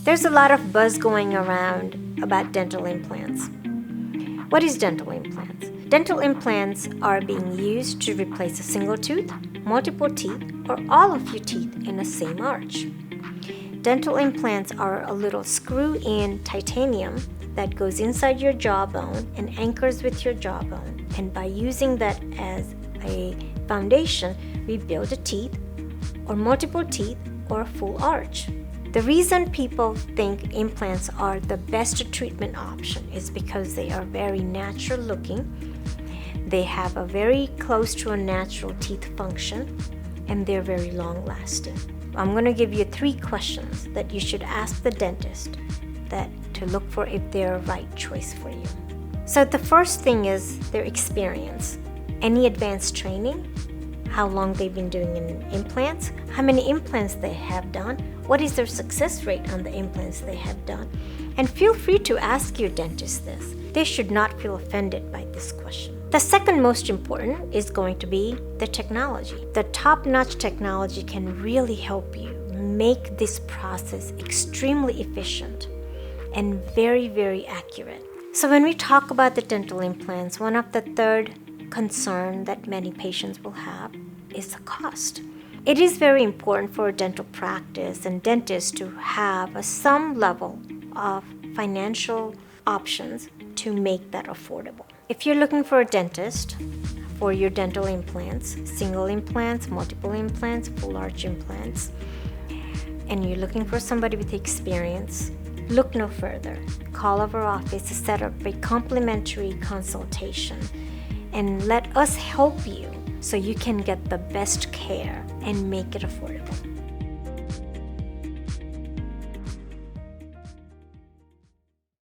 There's a lot of buzz going around about dental implants. What is dental implants? Dental implants are being used to replace a single tooth, multiple teeth, or all of your teeth in the same arch. Dental implants are a little screw-in titanium that goes inside your jawbone and anchors with your jawbone. And by using that as a foundation, we build a teeth, or multiple teeth, or a full arch. The reason people think implants are the best treatment option is because they are very natural looking, they have a very close to a natural teeth function, and they're very long lasting. I'm going to give you 3 questions that you should ask the dentist to look for if they're a right choice for you. So the first thing is their experience. Any advanced training? How long they've been doing implants? How many implants they have done? What is their success rate on the implants they have done? And feel free to ask your dentist this. They should not feel offended by this question. The second most important is going to be the technology. The top-notch technology can really help you make this process extremely efficient and very, very accurate. So when we talk about the dental implants, one of the third concern that many patients will have is the cost. It is very important for a dental practice and dentists to have some level of financial options to make that affordable. If you're looking for a dentist for your dental implants, single implants, multiple implants, full arch implants, and you're looking for somebody with experience, look no further. Call our office to set up a complimentary consultation and let us help you so you can get the best care and make it affordable.